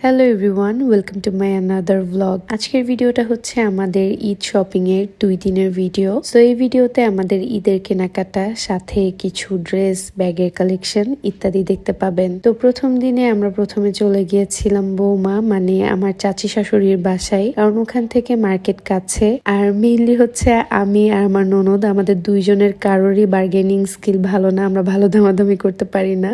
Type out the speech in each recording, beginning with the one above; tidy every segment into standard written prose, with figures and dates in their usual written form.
Hello everyone, welcome to my another blog. আজকের ভিডিওটা হচ্ছে আমাদের ঈদ শপিং এর 2 দিনের ভিডিও। সো এই ভিডিওতে আমাদের ঈদের কেনাকাটা, সাথে কিছু ড্রেস, ব্যাগের কালেকশন ইত্যাদি দেখতে পাবেন। তো প্রথম দিনে আমরা প্রথমে চলে গিয়েছিলাম বৌমা মানে আমার চাচি শাশুড়ির বাসায়, কারণ ওখান থেকে মার্কেট কাছে। আর মেইনলি হচ্ছে আমি আর আমার ননদ, আমাদের দুইজনের কারোরই বার্গেনিং স্কিল ভালো না, আমরা ভালো দামাদামি করতে পারি না।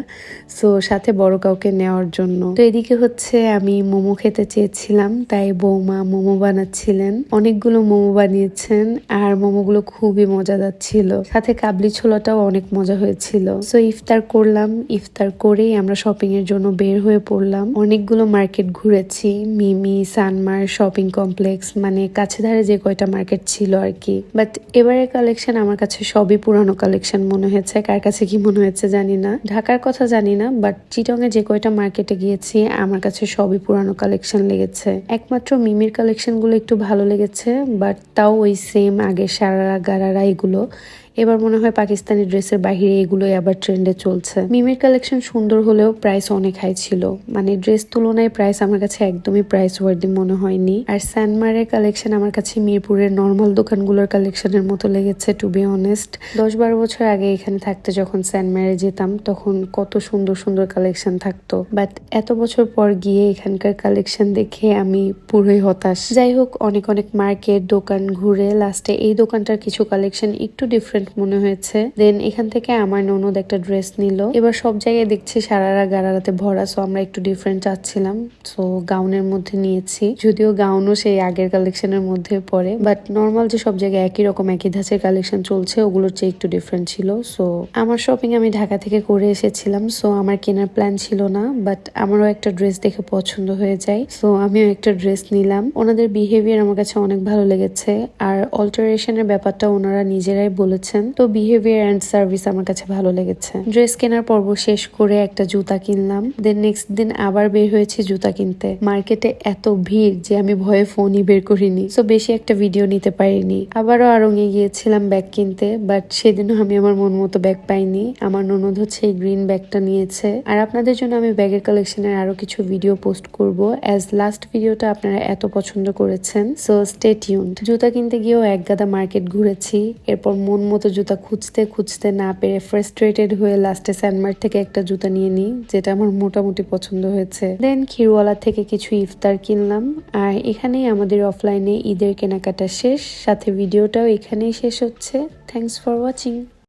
সো সাথে বড় কাউকে নেওয়ার জন্য। তো এদিকে হচ্ছে আমি মোমো খেতে চেয়েছিলাম, তাই বৌমা মোমো বানাচ্ছিলেন। অনেকগুলো মোমো বানিয়েছেন আর মোমোগুলো খুবই মজাদার ছিল, সাথে কাবলি ছোলাটাও অনেক মজা হয়েছিল। সো ইফতার করলাম, ইফতার করেই আমরা শপিং এর জন্য বের হয়ে পড়লাম। অনেকগুলো মার্কেট ঘুরেছি, মিমি, সানমার, শপিং কমপ্লেক্স, মানে কাছে ধারে যে কয়টা মার্কেট ছিল আর কি। বাট এবারের কালেকশন আমার কাছে সবই পুরানো কালেকশন মনে হয়েছে। কার কাছে কি মনে হয়েছে জানি না, ঢাকার কথা জানি না, বাট চিটং এ যে কয়টা মার্কেটে গিয়েছি আমার কাছে সবই পুরানো কালেকশন লেগেছে। একমাত্র মিমির কালেকশন গুলো একটু ভালো লেগেছে, বাট তাও ওই সেম আগের সারারা গারারা এগুলো। এবার মনে হয় পাকিস্তানি ড্রেসের বাহিরে এগুলোই আবার ট্রেন্ডে চলছে। মিমির কালেকশন সুন্দর হলেও প্রাইস অনেক হাই ছিল, মানে ড্রেস তুলনায় প্রাইস আমার কাছে একদমই প্রাইস ওয়ার্দি মনে হয়নি। আর স্যানমারের কালেকশন আমার কাছে মিরপুরের নর্মাল দোকানগুলোর কালেকশনের মতো লেগেছে, টু বি অনেস্ট। 10-12 বছর আগে এখানে থাকতে যখন স্যানমারে যেতাম তখন কত সুন্দর সুন্দর কালেকশন থাকতো, বাট এত বছর পর গিয়ে এখানকার কালেকশন দেখে আমি পুরোই হতাশ। যাই হোক, অনেক অনেক মার্কেট দোকান ঘুরে লাস্টে এই দোকানটার কিছু কালেকশন একটু ডিফারেন্ট মনে হয়েছে। দেন এখান থেকে আমার ননদ একটা ড্রেস নিল। এবার সব জায়গায় দেখছি সারারা গারারাতে ভরা, সো আমরা একটু ডিফারেন্ট চাচ্ছিলাম, সো গাউনের মধ্যে নিয়েছি। যদিও গাউনও সেই আগের কালেকশনের মধ্যে পড়ে, বাট নর্মাল যে সব জায়গায় একই রকম একই ধাঁচের কালেকশন চলছে ওগুলোর চেয়ে একটু ডিফারেন্ট ছিল। সো আমার শপিং আমি ঢাকা থেকে করে এসেছিলাম, সো আমার কেনার প্ল্যান ছিল না, বাট আমারও একটা ড্রেস দেখে পছন্দ হয়ে যায়, সো আমিও একটা ড্রেস নিলাম। ওনাদের বিহেভিয়ার আমার কাছে অনেক ভালো লেগেছে, আর অল্টারেশনের ব্যাপারটা ওনারা নিজেরাই বলেছেন। তো বিহেভিয়ার অ্যান্ড সার্ভিস আমার কাছে ভালো লেগেছে। ড্রেস কেনার পর্ব শেষ করে একটা জুতা কিনলাম। দেন নেক্সট দিন আবার বের হয়েছি জুতা কিনতে। মার্কেটে এত ভিড় যে আমি ভয়ে ফোনই বের করিনি, সো বেশি একটা ভিডিও নিতে পারিনি। আবারও আড়ঙে গিয়েছিলাম ব্যাগ কিনতে, বাট সেদিনও আমি আমার মন মতো ব্যাগ পাইনি। আমার ননদ হচ্ছে এই গ্রিন ব্যাগটা নিয়েছে। আর আপনাদের জন্য আমি ব্যাগের কালেকশনের আরো কিছু ভিডিও পোস্ট করব, অ্যাজ লাস্ট ভিডিওটা আপনারা এত পছন্দ করেছেন, সো স্টে টিউনড। জুতা কিনতে গিয়েও এক গাদা মার্কেট ঘুরেছি, এরপর মন মতো জুতা খুঁজতে খুঁজতে না পেরে ফ্রাস্ট্রেটেড হয়ে লাস্টে স্যানমার্ট থেকে একটা জুতা নিয়ে নিই, যেটা আমার মোটামুটি পছন্দ হয়েছে। দেন ক্ষীরওয়ালা থেকে কিছু ইফতার কিনলাম। আর এখানেই আমাদের অফলাইনে ঈদের কেনাকাটা শেষ, সাথে ভিডিওটাও এখানেই শেষ হচ্ছে। Thanks for watching.